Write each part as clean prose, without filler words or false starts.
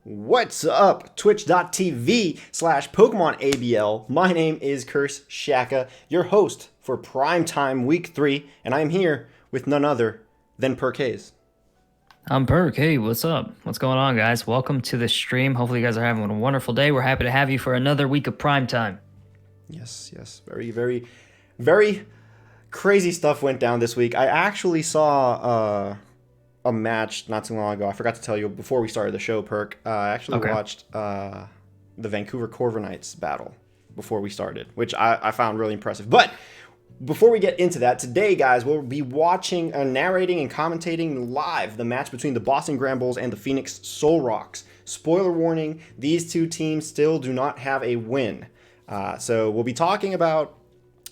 What's up? Twitch.tv/PokemonABL. My name is CurseShaka, your host for Primetime Week 3, and I'm here with none other than PerkHaze. I'm Perk. Hey, what's up? What's going on, guys? Welcome to the stream. Hopefully you guys are having a wonderful day. We're happy to have you for another week of Primetime. Yes. Very crazy stuff went down this week. I actually saw a match not too long ago. I forgot to tell you before we started the show, Perk. I actually watched the Vancouver Corviknights battle before we started, which I found really impressive. But before we get into that, today, guys, we'll be watching, narrating, and commentating live the match between the Boston Granbulls and the Phoenix Solrocks. Spoiler warning, these two teams still do not have a win. So we'll be talking about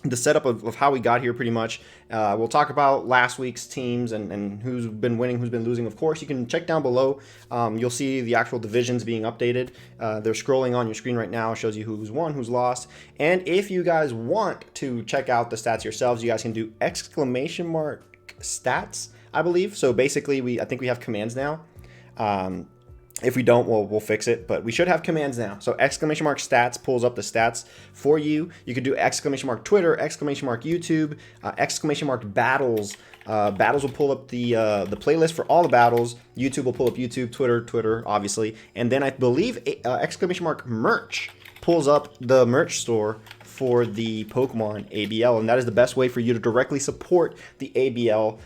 the setup of how we got here pretty much. We'll talk about last week's teams and who's been winning, who's been losing. Of course, you can check down below. You'll see the actual divisions being updated. They're scrolling on your screen right now. It shows you who's won, who's lost. And if you guys want to check out the stats yourselves, you guys can do !stats, I believe. So basically, I think we have commands now. If we don't, we'll fix it, but we should have commands now. So !stats pulls up the stats for you. You could do !Twitter, !YouTube, !battles. Battles will pull up the playlist for all the battles. YouTube will pull up YouTube, Twitter, obviously. And then I believe !merch pulls up the merch store for the PokemonABL, and that is the best way for you to directly support the ABL.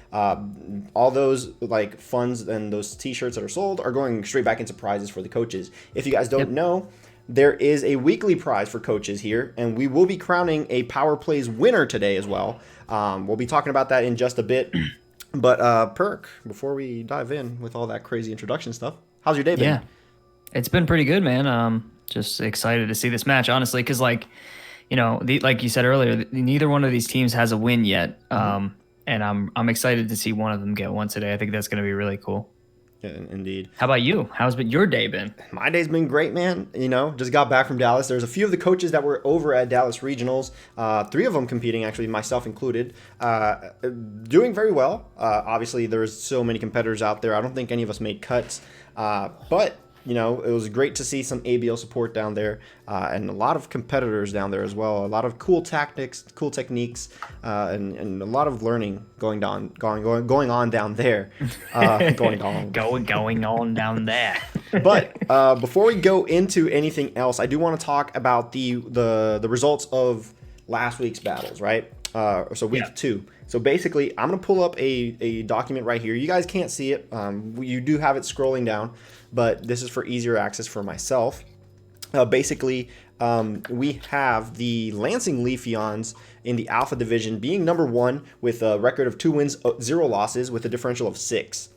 All those like funds and those t-shirts that are sold are going straight back into prizes for the coaches. If you guys don't know, there is a weekly prize for coaches here, and we will be crowning a Power Plays winner today as well. We'll be talking about that in just a bit. But Perk, before we dive in with all that crazy introduction stuff, how's your day been? Yeah, it's been pretty good, man. Just excited to see this match, honestly, because like you said earlier, neither one of these teams has a win yet. And I'm excited to see one of them get one today. I think that's going to be really cool. Yeah, indeed. How about you? How's your day been? My day's been great, man. Just got back from Dallas. There's a few of the coaches that were over at Dallas Regionals. 3 of them competing, actually, myself included. Doing very well. Obviously, there's so many competitors out there. I don't think any of us made cuts. But it was great to see some ABL support down there, and a lot of competitors down there as well. A lot of cool tactics, cool techniques, and a lot of learning going on down there. Going on down there. But before we go into anything else, I do want to talk about the results of last week's battles, right? So week 2. So basically, I'm going to pull up a document right here. You guys can't see it. You do have it scrolling down, but this is for easier access for myself. Basically, we have the Lansing Leafeons in the Alpha Division being number 1 with a record of 2 wins, 0 losses with a differential of 6.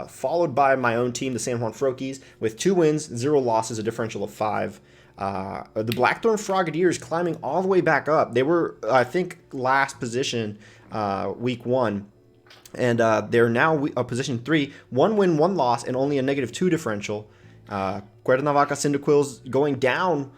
Followed by my own team, the San Juan Frokies, with 2 wins, 0 losses, a differential of 5. The Blackthorn Frogadiers climbing all the way back up. They were, I think, last position week 1. And they're now position 3. 1 win, 1 loss, and only a -2 differential. Cuernavaca Cyndaquils going down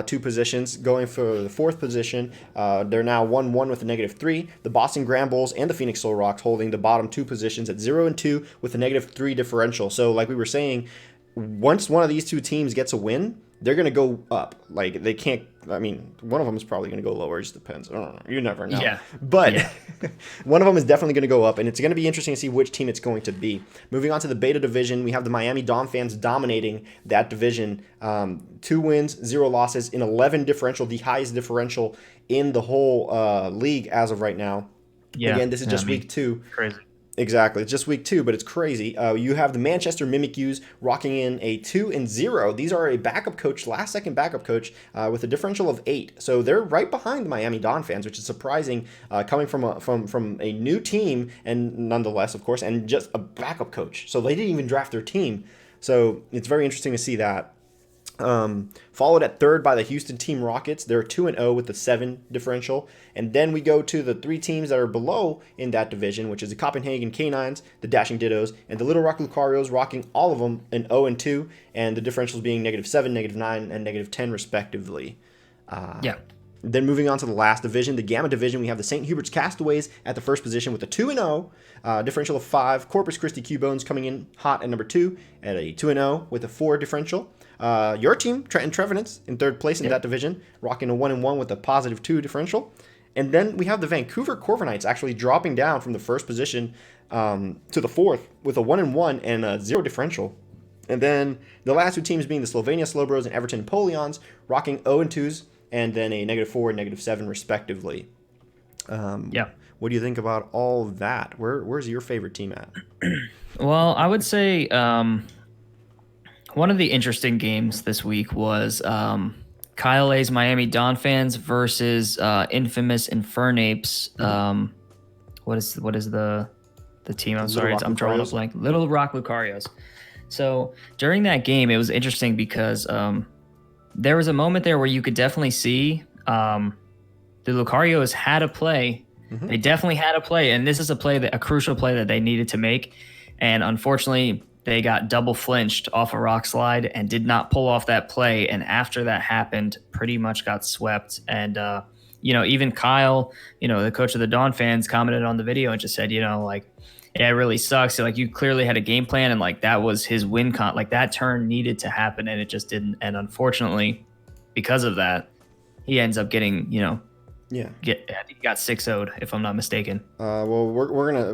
2 positions, going for the 4th position. They're now 1-1 with a -3. The Boston Granbulls and the Phoenix Solrocks holding the bottom 2 positions at 0 and 2 with a -3 differential. So like we were saying, once one of these 2 teams gets a win, they're going to go up. Like, they can't, one of them is probably going to go lower. It just depends. I don't know. You never know. Yeah. But one of them is definitely going to go up, and it's going to be interesting to see which team it's going to be. Moving on to the Beta Division, we have the Miami Dolphins dominating that division. 2 wins, 0 losses, in 11 differential, the highest differential in the whole league as of right now. Yeah. Again, this is just week 2. Crazy. Exactly. It's just week 2, but it's crazy. You have the Manchester Mimikyus rocking in a 2-0. These are a backup coach, last-second backup coach, with a differential of 8. So they're right behind the Miami Dolphins, which is surprising, coming from a new team, and nonetheless, of course, and just a backup coach. So they didn't even draft their team. So it's very interesting to see that. Followed at 3rd by the Houston Team Rockets. They're 2-0 with a 7 differential. And then we go to the 3 teams that are below in that division, which is the Copenhagen Canines, the Dashing Dittos, and the Little Rock Lucarios, rocking all of them in 0-2, and the differentials being -7, -9, and -10 respectively. Yeah. Then moving on to the last division, the Gamma division, we have the St. Hubert's Castaways at the first position with a 2-0 differential of 5. Corpus Christi Cubones coming in hot at number 2 at a 2-0 with a 4 differential. Your team, Trenton Trevenants, in third place in that division, rocking a 1-1 with a positive 2 differential. And then we have the Vancouver Corviknights actually dropping down from the first position to the 4th with a 1-1 and a 0 differential. And then the last 2 teams being the Slovenia Slowbros and Everton Napoleons, rocking 0-2s and then a -4 and -7 respectively. What do you think about all that? Where's your favorite team at? Well, I would say one of the interesting games this week was Kyle A's Miami Dolphins versus Infamous Infernapes. What is the team? I'm sorry, I'm drawing a blank. Little Rock Lucarios. So during that game, it was interesting because there was a moment there where you could definitely see the Lucarios had a play. Mm-hmm. They definitely had a play, and this is a crucial play that they needed to make. And unfortunately, they got double flinched off a rock slide and did not pull off that play. And after that happened, pretty much got swept. And even Kyle, the coach of the Dawn fans, commented on the video and just said, yeah, it really sucks. Like, you clearly had a game plan, and like that was his win like that turn needed to happen, and it just didn't. And unfortunately, because of that, he ends up getting, I think he got 6-0'd, if I'm not mistaken. Well,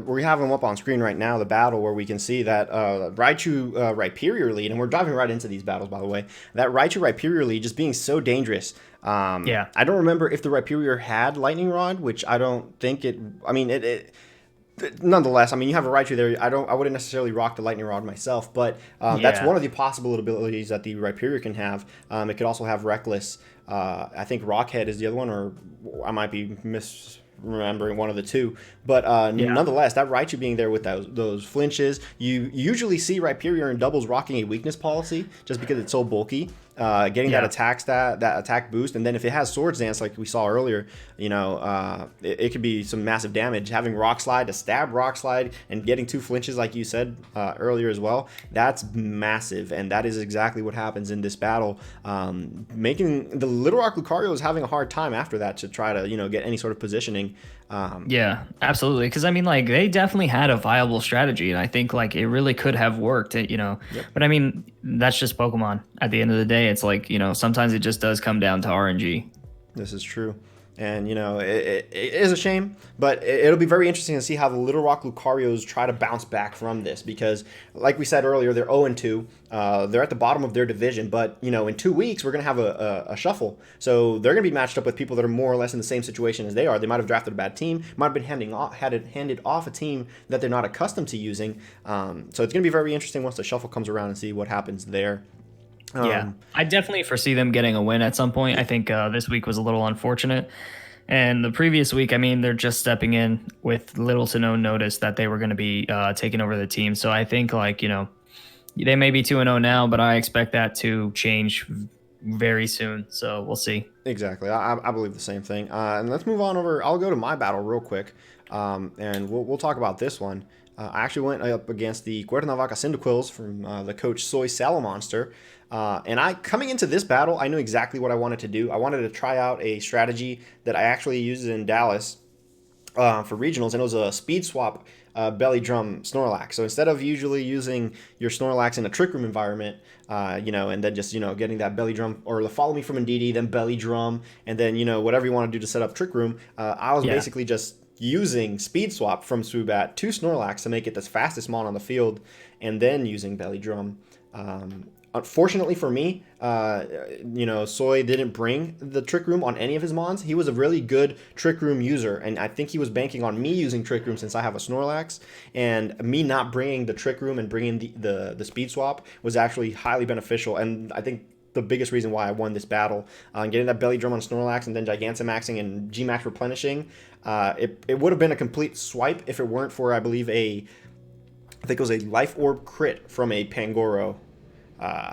we have him up on screen right now, the battle where we can see that Raichu Rhyperior lead, and we're diving right into these battles, by the way. That Raichu Rhyperior lead just being so dangerous. I don't remember if the Rhyperior had Lightning Rod, which I don't think it. I mean, nonetheless, I mean, you have a Raichu there. I wouldn't necessarily rock the Lightning Rod myself, but that's one of the possible abilities that the Rhyperior can have. It could also have Reckless. I think Rockhead is the other one, or I might be misremembering one of the two. But nonetheless, that Raichu being there with those flinches, you usually see Rhyperior in doubles rocking a weakness policy just because it's so bulky. Getting that attack boost, and then if it has Swords Dance like we saw earlier, it could be some massive damage. Having Rock Slide to stab Rock Slide and getting 2 flinches like you said earlier as well, that's massive, and that is exactly what happens in this battle. Making the Little Rock Lucarios having a hard time after that to try to get any sort of positioning. Yeah, absolutely. Because I mean, like, they definitely had a viable strategy, and I think like it really could have worked. Yep. But I mean, that's just Pokemon. At the end of the day, it's like sometimes it just does come down to RNG. This is true. And, it is a shame, but it'll be very interesting to see how the Little Rock Lucarios try to bounce back from this because, like we said earlier, they're 0-2. They're at the bottom of their division, but, in 2 weeks, we're going to have a shuffle. So they're going to be matched up with people that are more or less in the same situation as they are. They might have drafted a bad team, might have been handed off a team that they're not accustomed to using. So it's going to be very interesting once the shuffle comes around and see what happens there. I definitely foresee them getting a win at some point. I think this week was a little unfortunate. And the previous week, I mean, they're just stepping in with little to no notice that they were going to be taking over the team. So I think, they may be 2-0 now, but I expect that to change very soon. So we'll see. Exactly. I believe the same thing. And let's move on over. I'll go to my battle real quick, and we'll talk about this one. I actually went up against the Cuernavaca Cyndaquils from the coach Soy Salamonster. And coming into this battle, I knew exactly what I wanted to do. I wanted to try out a strategy that I actually used in Dallas for regionals, and it was a speed swap belly drum Snorlax. So instead of usually using your Snorlax in a Trick Room environment, and then just, getting that belly drum or the Follow Me from Indeedee, then belly drum, and then, whatever you want to do to set up Trick Room, I was basically just using speed swap from Swoobat to Snorlax to make it the fastest mon on the field, and then using belly drum. Unfortunately for me, Soy didn't bring the Trick Room on any of his mons. He was a really good Trick Room user, and I think he was banking on me using Trick Room since I have a Snorlax, and me not bringing the Trick Room and bringing the Speed Swap was actually highly beneficial, and I think the biggest reason why I won this battle. Getting that Belly Drum on Snorlax and then Gigantamaxing and Gmax replenishing, it would have been a complete swipe if it weren't for, I believe, I think it was a Life Orb crit from a Pangoro.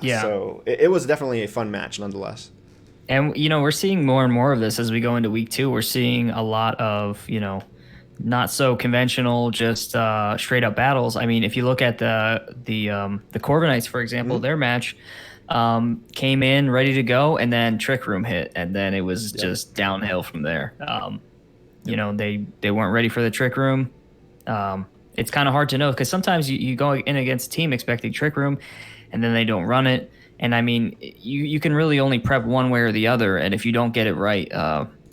So it was definitely a fun match nonetheless. And, we're seeing more and more of this as we go into week 2. We're seeing a lot of, not so conventional, just straight up battles. I mean, if you look at the Corviknights, for example, their match, came in ready to go, and then Trick Room hit, and then it was just downhill from there. You know, they weren't ready for the Trick Room. It's kind of hard to know because sometimes you go in against a team expecting Trick Room, and then they don't run it. And I mean, you can really only prep one way or the other, and if you don't get it right,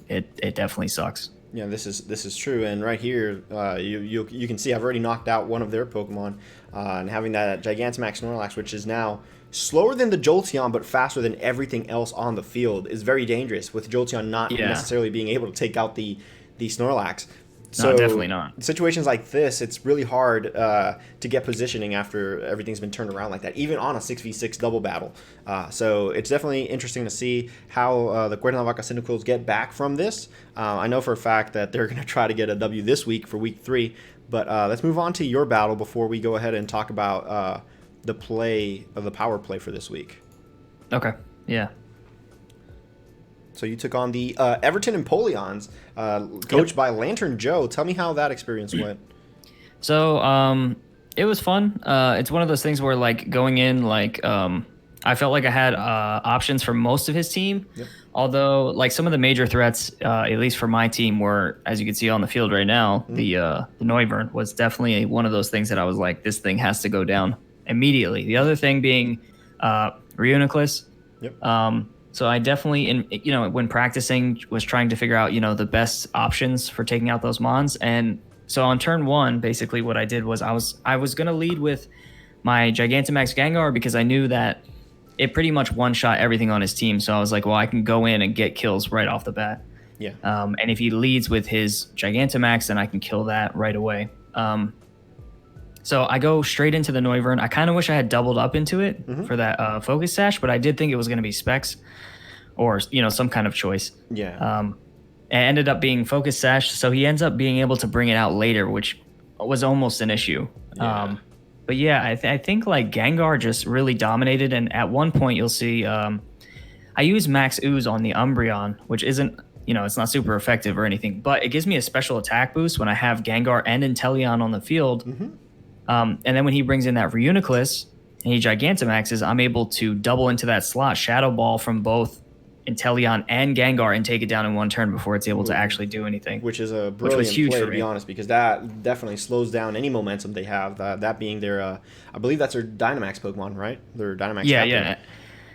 it definitely sucks. Yeah, this is true, and right here, you can see I've already knocked out one of their Pokemon, and having that Gigantamax Snorlax, which is now slower than the Jolteon but faster than everything else on the field, is very dangerous. With Jolteon not necessarily being able to take out the Snorlax. So no, definitely not. Situations like this, it's really hard to get positioning after everything's been turned around like that, even on a 6v6 double battle. So it's definitely interesting to see how the Cuernavaca Cyndaquils get back from this. I know for a fact that they're going to try to get a W this week for week 3. But let's move on to your battle before we go ahead and talk about the play of the power play for this week. Okay, yeah. So you took on the Everton Empoleons, coached by Lantern Joe. Tell me how that experience went. So it was fun. It's one of those things where, like, going in, like, I felt like I had options for most of his team. Yep. Although, like, some of the major threats, at least for my team, were, as you can see on the field right now, the Noivern was definitely one of those things that I was like, this thing has to go down immediately. The other thing being Reuniclus. Yep. So I definitely, when practicing, was trying to figure out, the best options for taking out those mons. And so on turn 1, basically what I did was I was going to lead with my Gigantamax Gengar because I knew that it pretty much one-shot everything on his team. So I was like, well, I can go in and get kills right off the bat. Yeah. And if he leads with his Gigantamax, then I can kill that right away. So I go straight into the Noivern. I kind of wish I had doubled up into it for that Focus Sash, but I did think it was going to be Specs or, some kind of choice. Yeah. It ended up being Focus Sash, so he ends up being able to bring it out later, which was almost an issue. Yeah. But yeah, I think like Gengar just really dominated, and at one point you'll see I use Max Ooze on the Umbreon, which isn't, it's not super effective or anything, but it gives me a special attack boost when I have Gengar and Inteleon on the field. And then when he brings in that Reuniclus and he Gigantamaxes, I'm able to double into that slot, Shadow Ball from both Inteleon and Gengar, and take it down in one turn before it's able to actually do anything. Which is a brilliant play, to be honest, because that definitely slows down any momentum they have. That being their, I believe that's their Dynamax Pokemon, right? Their Dynamax Captain.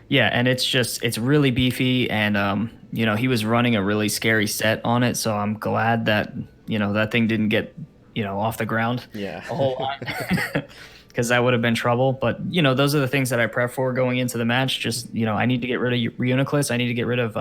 Yeah, and it's really beefy, and he was running a really scary set on it, so I'm glad that that thing didn't get off the ground a whole lot, because that would have been trouble. But those are the things that I prep for going into the match. Just I need to get rid of Reuniclus, I need to get rid of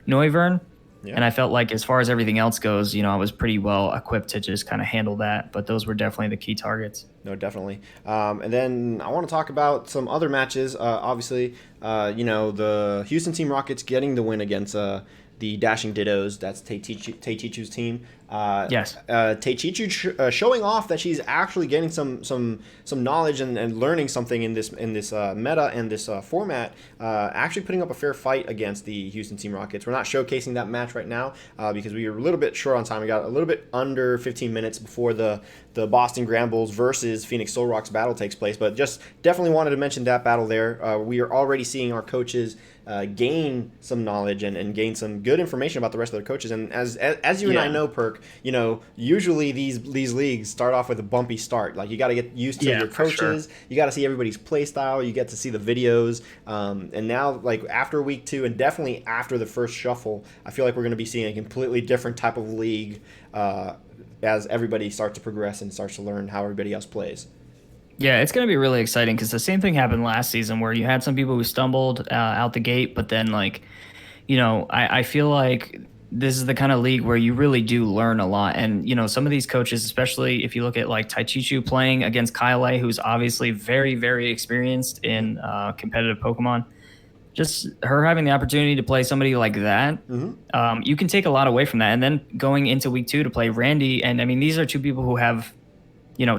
Noivern, and I felt like as far as everything else goes, I was pretty well equipped to just kind of handle that. But those were definitely the key targets. No, definitely. And then I want to talk about some other matches. Obviously, the Houston Team Rockets getting the win against the Dashing Dittos. That's Teichichu's team. Yes. Teichichu showing off that she's actually getting some knowledge and learning something in this meta and this format. Actually putting up a fair fight against the Houston Team Rockets. We're not showcasing that match right now because we were a little bit short on time. We got a little bit under 15 minutes before the Boston Granbulls versus Phoenix Solrocks battle takes place. But just definitely wanted to mention that battle there. We are already seeing our coaches gain some knowledge and gain some good information about the rest of their coaches. And as you and I know, Perk, usually these leagues start off with a bumpy start. Like, you got to get used to your coaches. Sure. You got to see everybody's play style. You get to see the videos. And now, like, after week 2 and definitely after the first shuffle, I feel like we're going to be seeing a completely different type of league as everybody starts to progress and starts to learn how everybody else plays. Yeah, it's going to be really exciting because the same thing happened last season where you had some people who stumbled out the gate, but then, like, I feel like this is the kind of league where you really do learn a lot. And, some of these coaches, especially if you look at, like, Taichichu playing against Kyle, who's obviously very, very experienced in competitive Pokemon, just her having the opportunity to play somebody like that, you can take a lot away from that. And then going into week 2 to play Randy, and, I mean, these are two people who have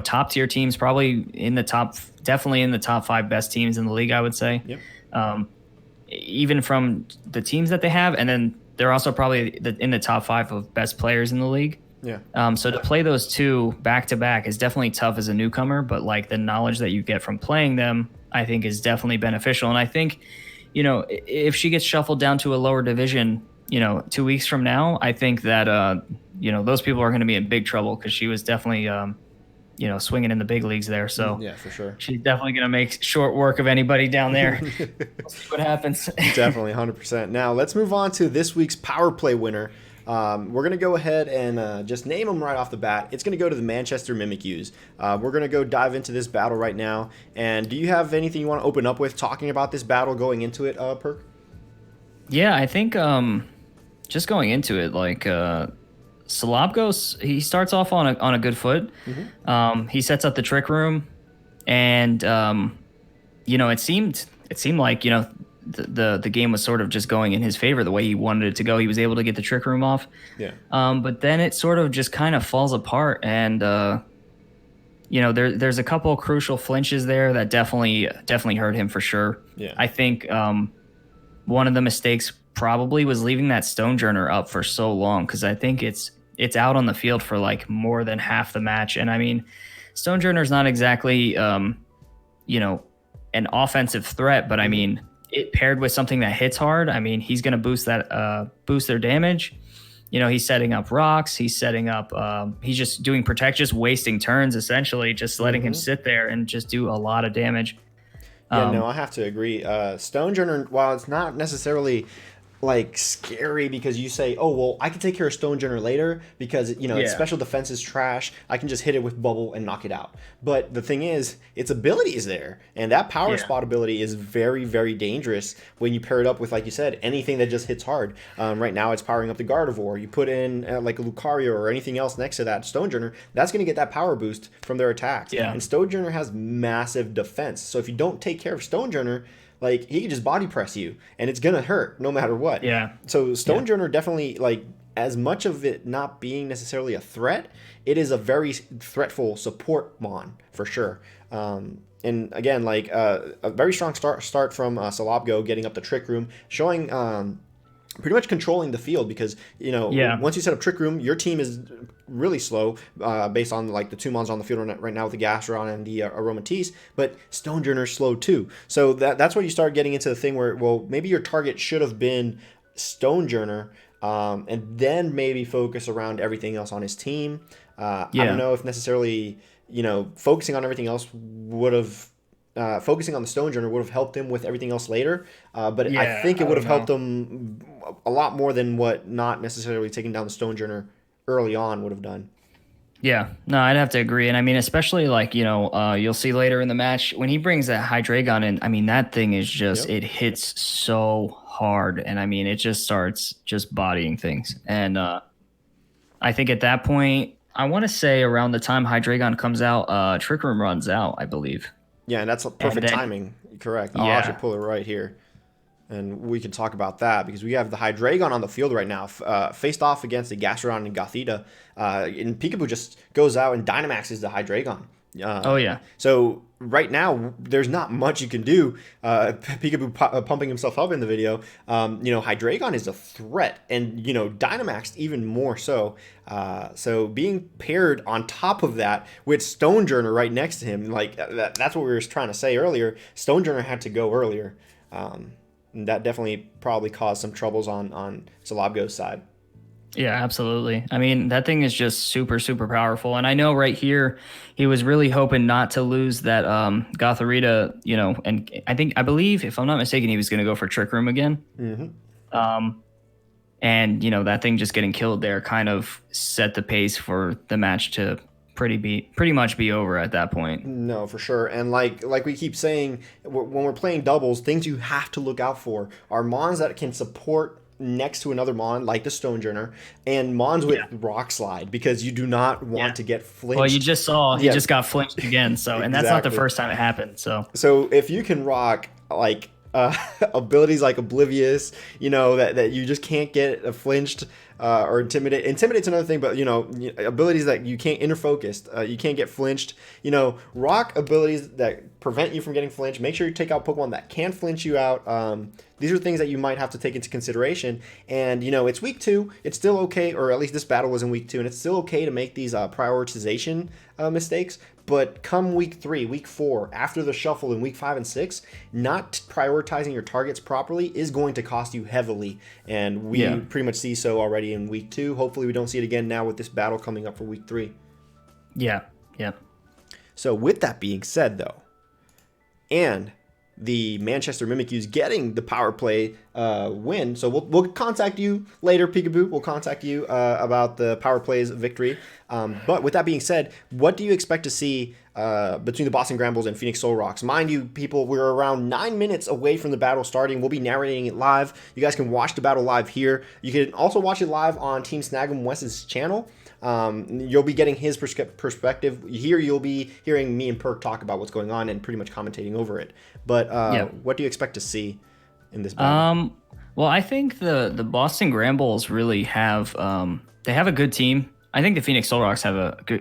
top tier teams, probably definitely in the top 5 best teams in the league, I would say. Yep. Even from the teams that they have, and then they're also probably in the top 5 of best players in the league. Yeah. So to play those two back to back is definitely tough as a newcomer, but like the knowledge that you get from playing them, I think is definitely beneficial. And I think, you know, if she gets shuffled down to a lower division, you know, 2 weeks from now, I think that, you know, those people are going to be in big trouble because she was definitely, you know, swinging in the big leagues there. So yeah, for sure. She's definitely going to make short work of anybody down there. We'll see what happens. Definitely, 100%. Now, let's move on to this week's Power Play winner. We're going to go ahead and just name them right off the bat. It's going to go to the Manchester Mimikyu. We're going to go dive into this battle right now. And do you have anything you want to open up with talking about this battle going into it, Perk? Yeah, I think just going into it, like Solrocks, he starts off on a good foot. Mm-hmm. He sets up the trick room, and you know, it seemed like, you know, the game was sort of just going in his favor the way he wanted it to go. He was able to get the trick room off. Yeah. But then it sort of just kind of falls apart, and you know, there's a couple crucial flinches there that definitely hurt him for sure. Yeah. I think one of the mistakes probably was leaving that Stonejourner up for so long, because I think it's out on the field for like more than half the match. And I mean, Stonejourner's not exactly you know, an offensive threat, but I mean, it paired with something that hits hard, I mean, he's going to boost their damage. You know, he's setting up rocks, he's setting up he's just doing protect, just wasting turns, essentially just letting him sit there and just do a lot of damage. Yeah, no, I have to agree. Stonejourner, while it's not necessarily like scary because you say, oh, well, I can take care of Stonejourner later because, you know, its special defense is trash. I can just hit it with bubble and knock it out. But the thing is, its ability is there. And that power spot ability is very, very dangerous when you pair it up with, like you said, anything that just hits hard. Right now, it's powering up the Gardevoir. You put in like a Lucario or anything else next to that Stonejourner, that's going to get that power boost from their attacks. Yeah. And Stonejourner has massive defense. So if you don't take care of Stonejourner, like, he can just body press you, and it's gonna hurt no matter what. Yeah. So Stonejourner definitely, like, as much of it not being necessarily a threat, it is a very threatful support mon for sure. And again, like a very strong start from Solrocks getting up the trick room, showing pretty much controlling the field because, you know, once you set up trick room, your team is really slow based on like the two mons on the field right now with the Gastrodon and the Aromatisse, but Stonejourner's slow too. So that's where you start getting into the thing where, well, maybe your target should have been Stonejourner and then maybe focus around everything else on his team. I don't know if necessarily, you know, focusing on everything else would have focusing on the Stonejourner would have helped him with everything else later, but I think it would have helped him a lot more than what not necessarily taking down the Stonejourner early on would have done. Yeah, no, I'd have to agree. And I mean, especially like, you know, you'll see later in the match when he brings that Hydreigon in, I mean, that thing is just, it hits so hard. And I mean, it just starts just bodying things. And I think at that point, I want to say around the time Hydreigon comes out, Trick Room runs out, I believe. Yeah, and that's perfect timing. Correct. I'll actually pull it right here. And we can talk about that because we have the Hydreigon on the field right now, faced off against the Gastrodon and Gothita. And Peekaboo just goes out and Dynamaxes the Hydreigon. So right now, there's not much you can do. Peekaboo pumping himself up in the video. You know, Hydreigon is a threat, and, you know, Dynamaxed even more so. So being paired on top of that with Stonejourner right next to him, like that's what we were trying to say earlier. Stonejourner had to go earlier. And that definitely probably caused some troubles on Solrocks' side. Yeah, absolutely. I mean, that thing is just super, super powerful. And I know right here, he was really hoping not to lose that Gothorita, you know, and I believe, if I'm not mistaken, he was going to go for Trick Room again. Mm-hmm. And, you know, that thing just getting killed there kind of set the pace for the match to pretty much be over at that point. No, for sure. And like we keep saying, when we're playing doubles, things you have to look out for are mons that can support next to another mon like the Stonejourner and mons with Rock Slide, because you do not want to get flinched. Well, you just saw he just got flinched again, so and that's not the first time it happened. So if you can rock like abilities like Oblivious, you know, that you just can't get flinched, or intimidate. Intimidate's another thing, but abilities that you can't interfocused, you can't get flinched. Rock abilities that prevent you from getting flinched. Make sure you take out Pokemon that can flinch you out. These are things that you might have to take into consideration. And it's week 2. It's still okay, or at least this battle was in week 2, and it's still okay to make these prioritization mistakes. But come week 3, week 4, after the shuffle in week 5 and 6, not prioritizing your targets properly is going to cost you heavily. And we pretty much see so already in week 2. Hopefully we don't see it again now with this battle coming up for week 3. Yeah. So with that being said, though, and the Manchester Mimikyu's getting the power play win. So we'll contact you later, Peekaboo. We'll contact you about the power play's victory. But with that being said, what do you expect to see between the Boston Granbulls and Phoenix Solrocks? Mind you, people, we're around 9 minutes away from the battle starting. We'll be narrating it live. You guys can watch the battle live here. You can also watch it live on Team Snag'em Wes's channel. You'll be getting his perspective. Here you'll be hearing me and Perk talk about what's going on and pretty much commentating over it. But what do you expect to see in this battle? Well, I think the Boston Granbulls really have they have a good team. I think the Phoenix Solrocks have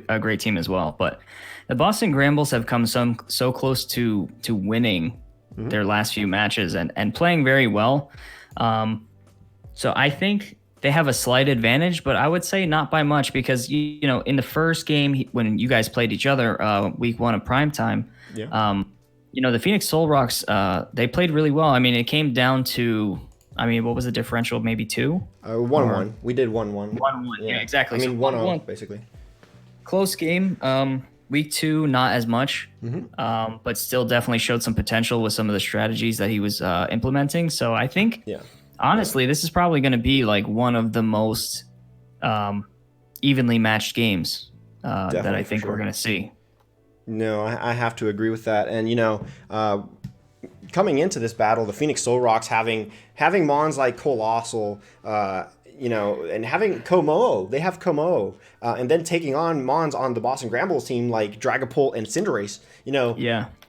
a great team as well. But the Boston Granbulls have come so close to winning their last few matches and playing very well. So I think they have a slight advantage, but I would say not by much because, in the first game when you guys played each other, week 1 of Primetime, the Phoenix Solrocks, they played really well. I mean, it came down to, what was the differential? Maybe 2? 1-1. We did 1-1. 1-1, yeah, exactly. I mean, 1-0, basically. Close game. Week 2, not as much, but still definitely showed some potential with some of the strategies that he was implementing. So I think, honestly, this is probably going to be like one of the most evenly matched games that I think we're going to see. No, I have to agree with that. And, coming into this battle, the Phoenix Solrocks having Mons like Colossal, and having Komo, they have Komo, and then taking on Mons on the Boston Granbulls team like Dragapult and Cinderace.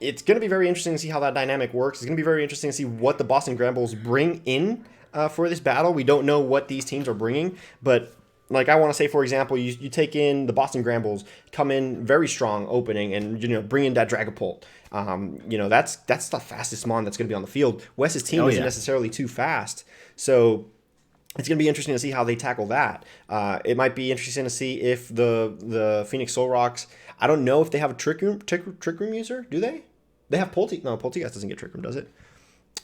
It's going to be very interesting to see how that dynamic works. It's going to be very interesting to see what the Boston Granbulls bring in for this battle. We don't know what these teams are bringing, but like I want to say, for example, you take in the Boston Granbulls, come in very strong opening, and bring in that Dragapult. That's the fastest Mon that's going to be on the field. Wes's team isn't necessarily too fast, so it's going to be interesting to see how they tackle that. It might be interesting to see if the Phoenix Solrocks. I don't know if they have a trick room user. Do they? They have Polteagus. No, Polteagus doesn't get trick room, does it?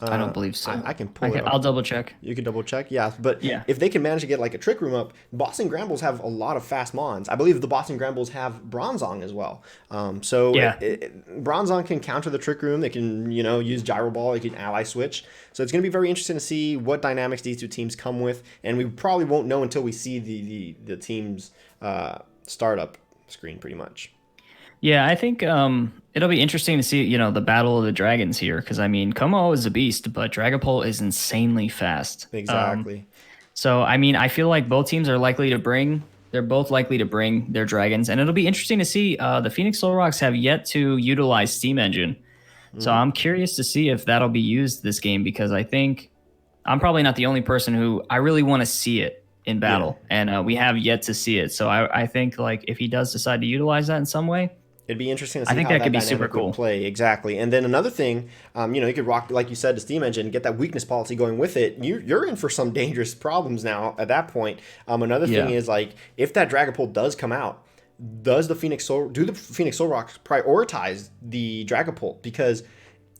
I don't believe so. I can pull it up. I'll double check. You can double check, yeah. But if they can manage to get like a trick room up, Boston Granbulls have a lot of fast Mons. I believe the Boston Granbulls have Bronzong as well. Bronzong can counter the trick room. They can use Gyro Ball. They can ally switch. So it's going to be very interesting to see what dynamics these two teams come with, and we probably won't know until we see the team's startup screen, pretty much. Yeah, I think it'll be interesting to see, the Battle of the Dragons here, because, Como is a beast, but Dragapult is insanely fast. Exactly. I feel like both teams are they're both likely to bring their dragons, and it'll be interesting to see. The Phoenix Solrocks have yet to utilize Steam Engine, so I'm curious to see if that'll be used this game, because I think I'm probably not the only person who I really want to see it in battle, and we have yet to see it. So I think like if he does decide to utilize that in some way, it'd be interesting to see I think how that could be super cool. Play. Exactly. And then another thing, you could rock, like you said, the Steam Engine, get that weakness policy going with it. You're in for some dangerous problems now at that point. Another thing is, like, if that Dragapult does come out, do the Phoenix Solrocks prioritize the Dragapult? Because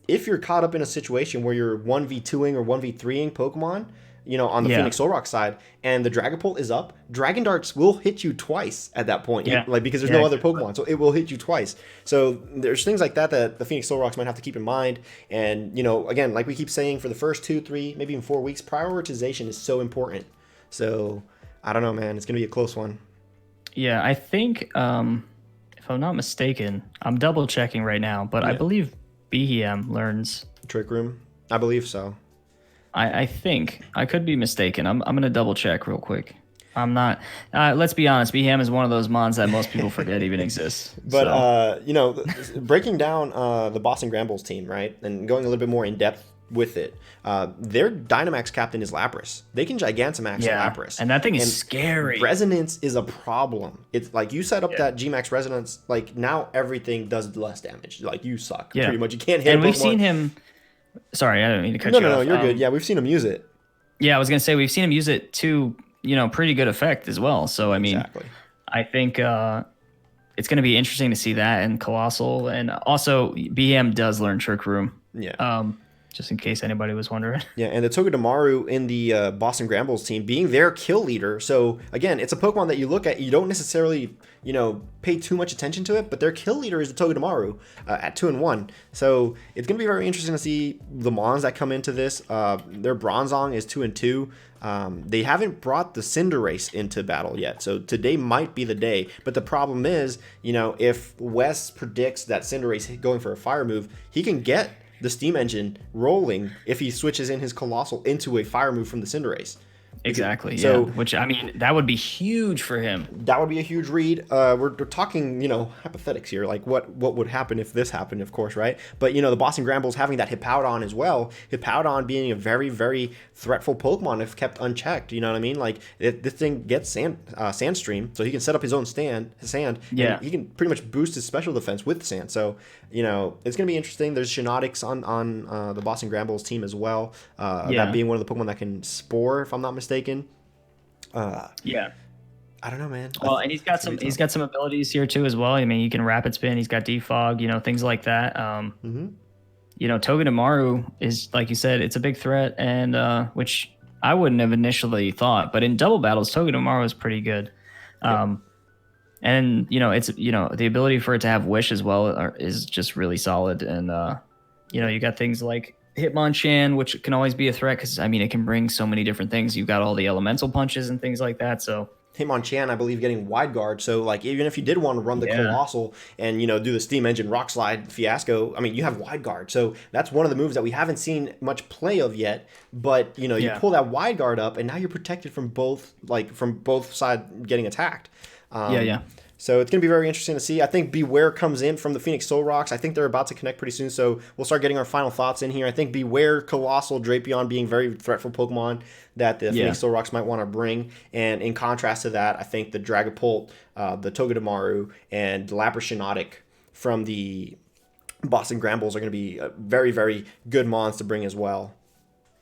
if you're caught up in a situation where you're 1v2ing or 1v3ing Pokemon, on the Phoenix Solrocks side, and the Dragapult is up, Dragon Darts will hit you twice at that point, because there's no other Pokemon, so it will hit you twice. So there's things like that the Phoenix Solrocks might have to keep in mind. And, again, like we keep saying, for the first 2, 3, maybe even 4 weeks, prioritization is so important. So, I don't know, man. It's going to be a close one. Yeah, I think, if I'm not mistaken, I'm double-checking right now, but I believe Behem learns Trick Room? I believe so. I think. I could be mistaken. I'm going to double check real quick. I'm not. Let's be honest. Behem is one of those Mons that most people forget even exists. But, breaking down the Boston Granbulls team, right, and going a little bit more in depth with it. Their Dynamax captain is Lapras. They can Gigantamax Lapras. And that thing is scary. Resonance is a problem. It's like you set up that Gmax Resonance, like now everything does less damage. Like you suck. Pretty much. You can't hit And we've seen him. Sorry, I don't mean to cut you off. No, you're good. Yeah, we've seen him use it. Yeah, I was gonna say we've seen him use it to, pretty good effect as well. So I mean, I think it's gonna be interesting to see that in Colossal, and also BM does learn Trick Room. Yeah. Just in case anybody was wondering. Yeah, and the Togedemaru in the Boston Granbulls team being their kill leader. So again, it's a Pokemon that you look at, you don't necessarily, pay too much attention to it, but their kill leader is the Togedemaru at 2-1. So it's gonna be very interesting to see the Mons that come into this. Their Bronzong is 2-2. They haven't brought the Cinderace into battle yet, so today might be the day. But the problem is, if Wes predicts that Cinderace going for a fire move, he can get the steam engine rolling if he switches in his Colossal into a fire move from the Cinderace. Exactly. So, which I mean, that would be huge for him. That would be a huge read. We're talking, hypothetics here, like what would happen if this happened, of course, right? But the Boston Granbulls having that Hippowdon as well. Hippowdon being a very, very threatful Pokemon if kept unchecked. You know what I mean? Like this thing gets Sandstream, so he can set up his own sand. Yeah. He can pretty much boost his special defense with sand. So it's gonna be interesting. There's Shenotix on the Boston Granbulls team as well. That being one of the Pokemon that can Spore, if I'm not mistaken. I don't know, man. Well, and he's got some abilities here too as well. I mean, he can Rapid Spin. He's got Defog. Things like that. Togedemaru is, like you said, it's a big threat, and which I wouldn't have initially thought, but in double battles, Togedemaru is pretty good. And it's the ability for it to have Wish as well is just really solid, and you got things like Hitmonchan, which can always be a threat because, I mean, it can bring so many different things. You've got all the elemental punches and things like that. So Hitmonchan, I believe, getting Wide Guard. So, like, even if you did want to run the Colossal and, do the Steam Engine Rock Slide fiasco, I mean, you have Wide Guard. So that's one of the moves that we haven't seen much play of yet. But, you pull that Wide Guard up, and now you're protected from both sides getting attacked. So it's going to be very interesting to see. I think Beware comes in from the Phoenix Solrocks. I think they're about to connect pretty soon, so we'll start getting our final thoughts in here. I think Beware, Colossal, Drapion being very threatful Pokemon that the Phoenix Solrocks might want to bring. And in contrast to that, I think the Dragapult, the Togedemaru, and the Lapras Shiinotic from the Boston Granbulls are going to be very, very good mons to bring as well.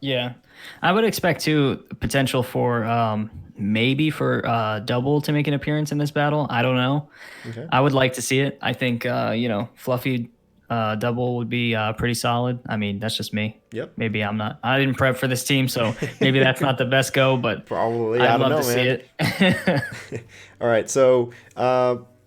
Yeah, I would expect too potential for maybe for Double to make an appearance in this battle. I don't know. Okay. I would like to see it. I think Fluffy Double would be pretty solid. I mean, that's just me. Yep. Maybe I didn't prep for this team, so maybe that's not the best go, but probably I'd love to see it. All right, so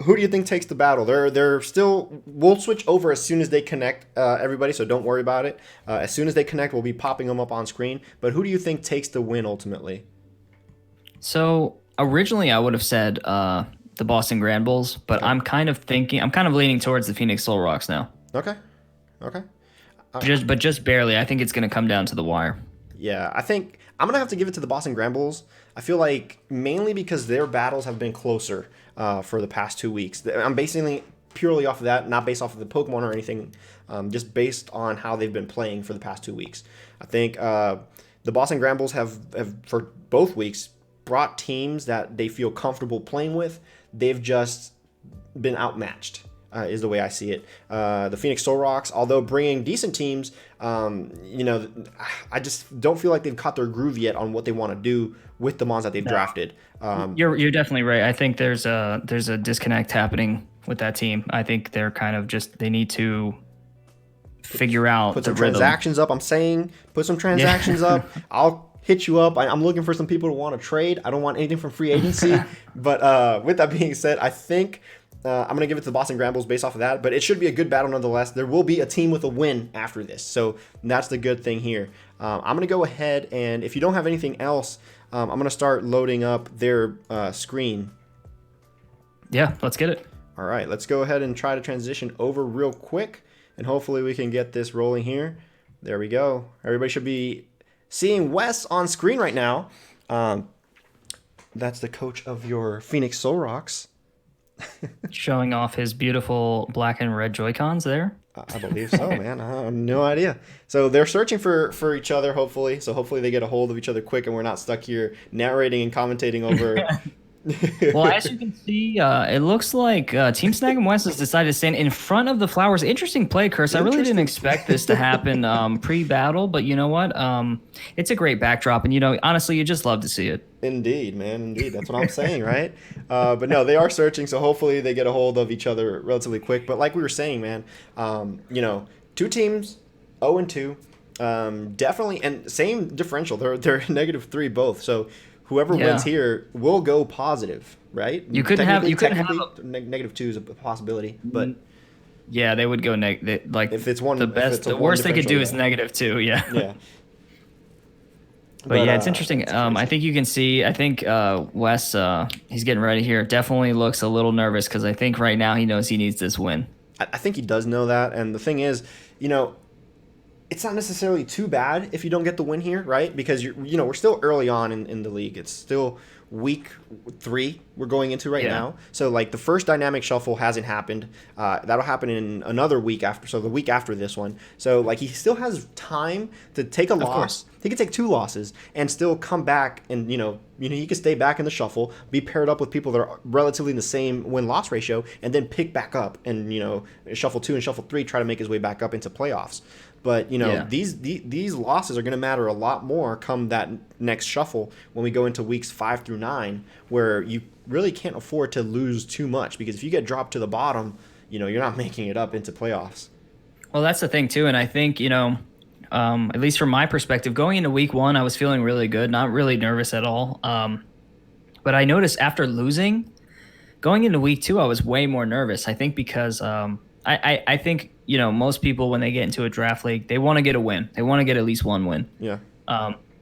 who do you think takes the battle? They're still. We'll switch over as soon as they connect, everybody. So don't worry about it. As soon as they connect, we'll be popping them up on screen. But who do you think takes the win ultimately? So originally, I would have said the Boston Granbulls, but okay. I'm kind of leaning towards the Phoenix Solrocks now. Okay. Just barely. I think it's going to come down to the wire. Yeah, I think I'm going to have to give it to the Boston Granbulls. I feel like mainly because their battles have been closer for the past 2 weeks. I'm basically purely off of that, not based off of the Pokemon or anything, just based on how they've been playing for the past 2 weeks. I think the Boston Granbulls have for both weeks brought teams that they feel comfortable playing with. They've just been outmatched. Is the way I see it. The Phoenix Solrocks, although bringing decent teams, I just don't feel like they've caught their groove yet on what they want to do with the mons that they've drafted. You're definitely right. I think there's a disconnect happening with that team. I think they're kind of they need to figure out put some transactions up. I'm saying put some transactions up. I'll hit you up. I'm looking for some people to want to trade. I don't want anything from free agency. But with that being said, I think. I'm going to give it to the Boston Granbulls based off of that, but it should be a good battle nonetheless. There will be a team with a win after this, so that's the good thing here. I'm going to go ahead, and if you don't have anything else, I'm going to start loading up their screen. Yeah, let's get it. All right, let's go ahead and try to transition over real quick, and hopefully we can get this rolling here. There we go. Everybody should be seeing Wes on screen right now. That's the coach of your Phoenix Solrocks. Showing off his beautiful black and red Joy-Cons there. I believe so, man. I have no idea. So they're searching for each other, hopefully. So hopefully they get a hold of each other quick, and we're not stuck here narrating and commentating over. Well, as you can see, it looks like Team Snag and West has decided to stand in front of the Flowers. Interesting play, Curse. I really didn't expect this to happen pre-battle, but you know what? It's a great backdrop, and honestly, you just love to see it. Indeed, man. Indeed. That's what I'm saying, right? But no, they are searching, so hopefully they get a hold of each other relatively quick. But like we were saying, man, two teams, 0-2, definitely, and same differential. They're -3 both. So whoever wins here will go positive, right? You couldn't have -2 is a possibility, but yeah, they would go like if it's one, the worst they could do is -2. Yeah. Yeah. But yeah, it's interesting. I think you can see. I think Wes, he's getting ready here. Definitely looks a little nervous because I think right now he knows he needs this win. I think he does know that, and the thing is, it's not necessarily too bad if you don't get the win here, right? Because we're still early on in the league. It's still week 3 we're going into right now. So like the first dynamic shuffle hasn't happened. That'll happen in another week after. So the week after this one. So like he still has time to take a loss. He could take 2 losses and still come back, and he could stay back in the shuffle, be paired up with people that are relatively in the same win-loss ratio, and then pick back up and shuffle 2 and shuffle 3, try to make his way back up into playoffs. But these losses are going to matter a lot more come that next shuffle when we go into weeks 5 through 9, where you really can't afford to lose too much, because if you get dropped to the bottom, you're not making it up into playoffs. Well, that's the thing too, and I think at least from my perspective, going into week 1, I was feeling really good, not really nervous at all. But I noticed after losing, going into week 2, I was way more nervous. I think because I think most people, when they get into a draft league, they want to get a win. They want to get at least one win. Yeah.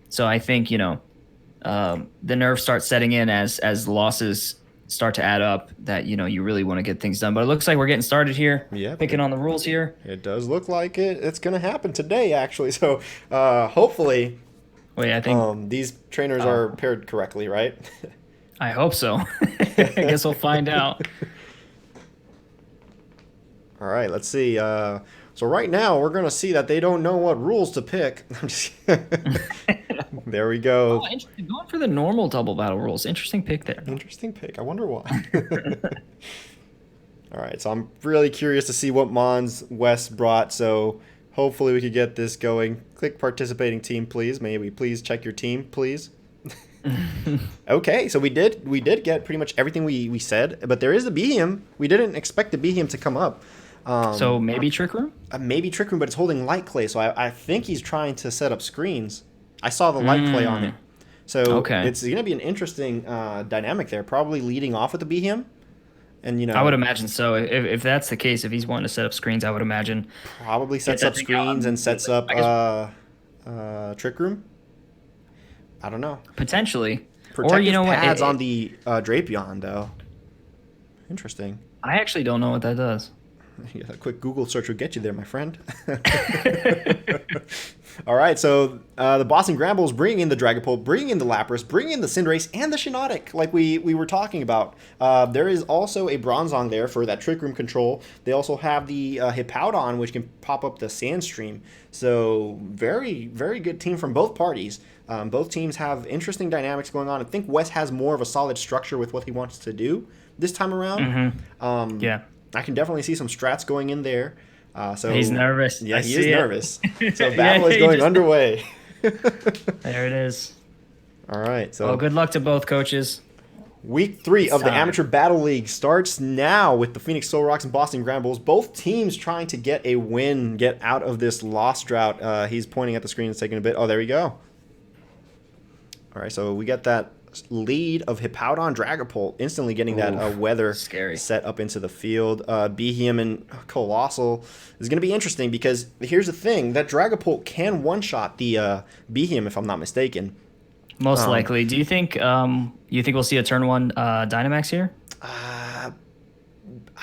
So I think the nerves start setting in as losses start to add up, that you really want to get things done. But it looks like we're getting started here. Yeah. Picking on the rules here. It does look like it's going to happen today, actually. So hopefully, I think these trainers are paired correctly, right? I hope so. I guess we'll find out. All right, let's see. So right now, we're going to see that they don't know what rules to pick. There we go. Oh, interesting. Going for the normal double battle rules. Interesting pick there. Interesting pick. I wonder why. All right, so I'm really curious to see what Mons West brought. So hopefully we could get this going. Click participating team, please. May we please check your team, please? Okay, so we did get pretty much everything we said, but there is a Behem. We didn't expect the Behem to come up. So maybe Trick Room? Maybe Trick Room, but it's holding Light Clay, so I think he's trying to set up screens. I saw the Light Clay on it. So it's going to be an interesting dynamic there, probably leading off with the Behem. And I would imagine so. If that's the case, if he's wanting to set up screens, I would imagine. Probably sets up screens and sets up Trick Room. I don't know. Potentially. Protective pads on the Drapion, though. Interesting. I actually don't know what that does. Yeah, a quick Google search will get you there, my friend. All right, so the Boston Granbulls bring in the Dragapult, bring in the Lapras, bring in the Cinderace, and the Shiinotic, like we were talking about. There is also a Bronzong there for that Trick Room control. They also have the Hippowdon, which can pop up the Sandstream. So very, very good team from both parties. Both teams have interesting dynamics going on. I think Wes has more of a solid structure with what he wants to do this time around. Yeah. I can definitely see some strats going in there. So he's nervous. Yeah, he is nervous. So battle is going underway. There it is. All right. So well, good luck to both coaches. Week 3 of the Amateur Battle League starts now with the Phoenix Solrocks and Boston Granbulls. Both teams trying to get a win, get out of this loss drought. He's pointing at the screen. It's taking a bit. Oh, there we go. All right. So we get that lead of Hippowdon Dragapult, instantly getting that weather set up into the field. Behem and Colossal is going to be interesting because here's the thing, that Dragapult can one-shot the Behem, if I'm not mistaken. Most likely. Do you think we'll see a turn 1 Dynamax here? I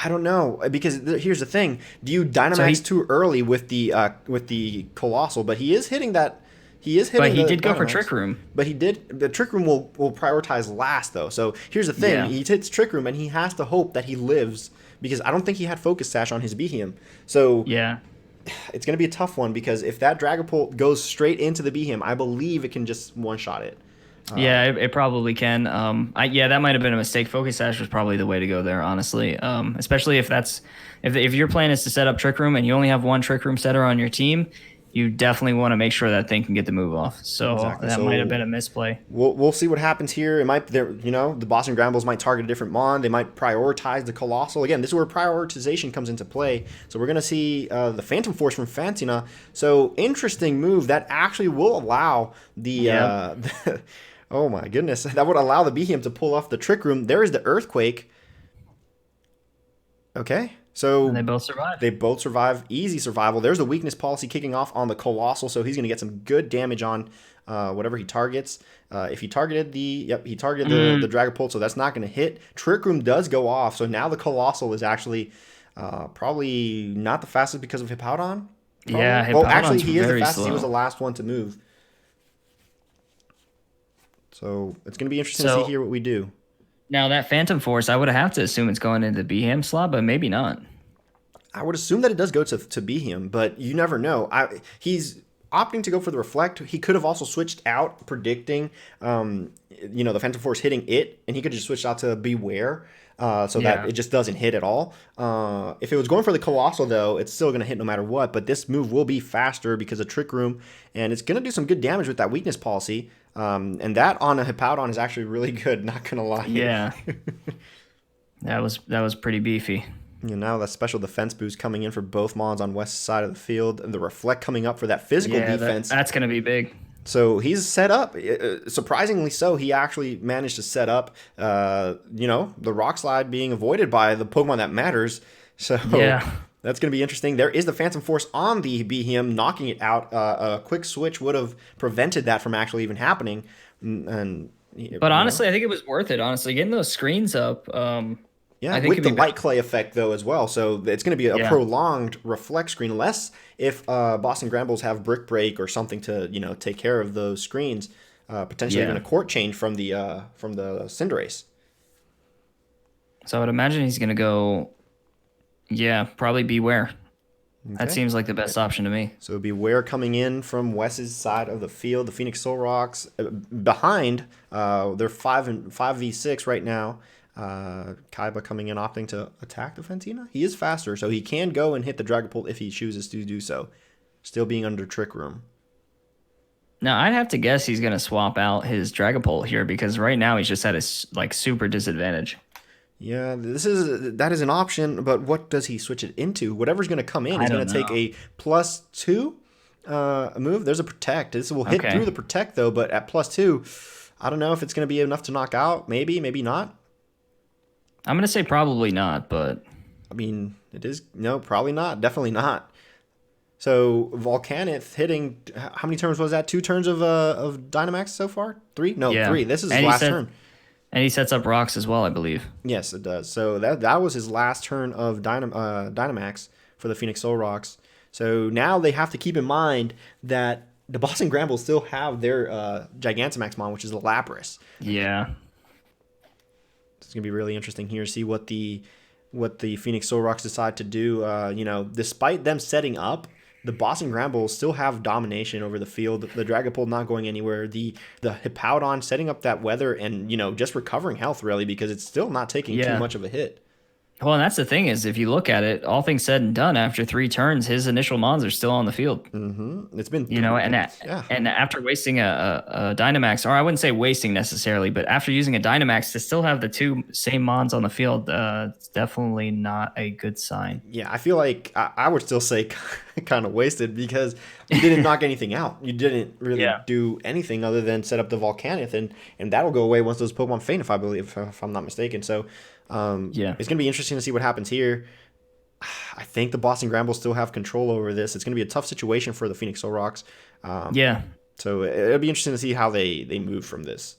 don't know, because here's the thing. Do you Dynamax too early with the Colossal? But he is hitting that He is hitting. But he the did go for Dynamax, Trick Room. But he did. The Trick Room will prioritize last though. So here's the thing: Yeah. he hits Trick Room, and he has to hope that he lives because I don't think he had Focus Sash on his Behem. So Yeah. it's going to be a tough one because if that Dragapult goes straight into the Behem, I believe it can just one-shot it. Yeah, it probably can. That might have been a mistake. Focus Sash was probably the way to go there, honestly. Especially if your plan is to set up Trick Room and you only have one Trick Room setter on your team, you definitely want to make sure that thing can get the move off. So Exactly. that might have been a misplay. We'll see what happens here. It might, the Boston Granbulls might target a different mon. They might prioritize the Colossal. Again, this is where prioritization comes into play. So we're going to see the Phantom Force from Fantina. So interesting move that actually will allow the oh my goodness, that would allow the Behem to pull off the Trick Room. There is the Earthquake. Okay. So And they both survived. They both survive. Easy survival. There's the weakness policy kicking off on the Colossal, so he's going to get some good damage on whatever he targets. If he targeted the Dragapult, so that's not going to hit. Trick Room does go off, so now the Colossal is actually probably not the fastest because of Hippowdon. Yeah, Hippowdon's actually, Hippowdon's he is the very fastest. He slow. was the last one to move. So it's going to be interesting to see here what we do. Now that Phantom Force, I would have to assume it's going into the Behem slot, but maybe not. I would assume that it does go to Behem, but you never know. He's opting to go for the Reflect. He could have also switched out, predicting, the Phantom Force hitting it, and he could just switch out to Beware, that it just doesn't hit at all. If it was going for the Colossal, though, it's still going to hit no matter what, but this move will be faster because of Trick Room, and it's going to do some good damage with that weakness policy. And that on a Hippowdon is actually really good, not going to lie. Yeah. that was pretty beefy. Now that special defense boost coming in for both mons on west side of the field, and the Reflect coming up for that physical defense. That's going to be big. So he's set up. Surprisingly so, he actually managed to set up, the Rock Slide being avoided by the Pokemon that matters. So that's going to be interesting. There is the Phantom Force on the Behem, knocking it out. A quick switch would have prevented that from actually even happening. But honestly, I think it was worth it. Honestly, getting those screens up. I think with the light clay effect though as well, so it's going to be a prolonged reflect screen. Unless if Boston Granbulls have Brick Break or something to take care of those screens, potentially even a court change from the Cinderace. So I would imagine he's going to go. Yeah, probably Beware. Okay. That seems like the best option to me. So Beware coming in from Wes's side of the field. The Phoenix Solrocks behind. They're 5v6 right now. Kaiba coming in, opting to attack the Fantina. He is faster, so he can go and hit the Dragapult if he chooses to do so. Still being under Trick Room. Now, I'd have to guess he's going to swap out his Dragapult here because right now he's just at a super disadvantage. Yeah, that is an option, but what does he switch it into? Whatever's going to come in, he's going to take a +2 move. There's a Protect. This will hit through the Protect, though, but at +2, I don't know if it's going to be enough to knock out. Maybe not. I'm going to say probably not, but... I mean, it is... No, probably not. Definitely not. So, Volcanith hitting... How many turns was that? 2 turns of Dynamax so far? 3? No, 3. This is his last turn. And he sets up rocks as well, I believe. Yes, it does. So that was his last turn of Dynamax for the Phoenix Solrocks. So now they have to keep in mind that the Boston Granbulls still have their Gigantamax mon, which is the Lapras. Yeah. It's going to be really interesting here to see what the Phoenix Solrocks decide to do. Despite them setting up, the Boston Granbulls still have domination over the field. The Dragapult not going anywhere. The Hippowdon setting up that weather and, just recovering health, really, because it's still not taking too much of a hit. Well, and that's the thing is, if you look at it, all things said and done, after 3 turns, his initial mons are still on the field. Mm-hmm. It's been... And after wasting a Dynamax, or I wouldn't say wasting necessarily, but after using a Dynamax to still have the 2 same mons on the field, it's definitely not a good sign. Yeah, I feel like I would still say kind of wasted because you didn't knock anything out. You didn't really do anything other than set up the Volcanith, and that'll go away once those Pokemon faint, if I'm not mistaken. So... it's going to be interesting to see what happens here. I think the Boston Granbulls still have control over this. It's going to be a tough situation for the Phoenix Solrocks. So it'll be interesting to see how they move from this.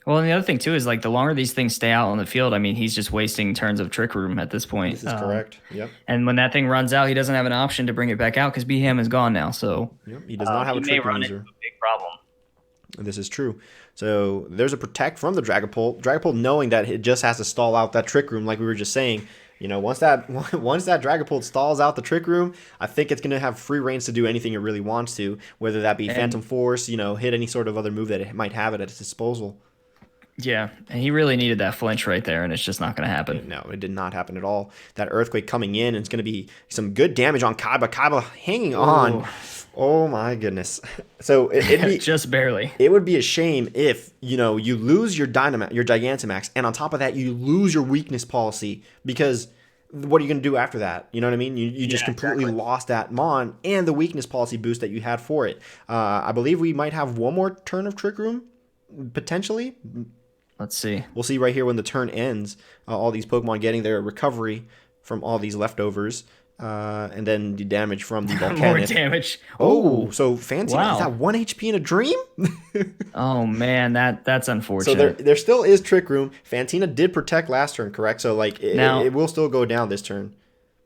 Well, and the other thing, too, is the longer these things stay out on the field, I mean, he's just wasting turns of Trick Room at this point. This is correct. Yep. And when that thing runs out, he doesn't have an option to bring it back out because Behem is gone now. So he does not have a Trick Room user. Big problem. This is true. So there's a protect from the Dragapult. Dragapult knowing that it just has to stall out that Trick Room, like we were just saying. You know, once that Dragapult stalls out the Trick Room, I think it's gonna have free reigns to do anything it really wants to, whether that be Phantom And Force, you know, hit any sort of other move that it might have at its disposal. yeah, and he really needed that flinch right there, and it's just not going to happen. No, it did not happen at all. That Earthquake coming in, and it's going to be some good damage on Kaiba. Kaiba hanging on. Ooh. Oh my goodness. So it'd be Just barely. it would be a shame if, you know, you lose your your Gigantamax, and on top of that, you lose your weakness policy, because what are you going to do after that? You know what I mean? You just completely lost that Mon and the weakness policy boost that you had for it. I believe we might have one more turn of Trick Room, potentially. Let's see. We'll see right here when the turn ends, all these Pokemon getting their recovery from all these leftovers, and then the damage from the volcanic. More damage. Oh, so Fancy, wow. Is that 1 HP in a dream? Oh man, that's unfortunate. So there still is Trick Room. Fantina did protect last turn, correct? So like it will still go down this turn.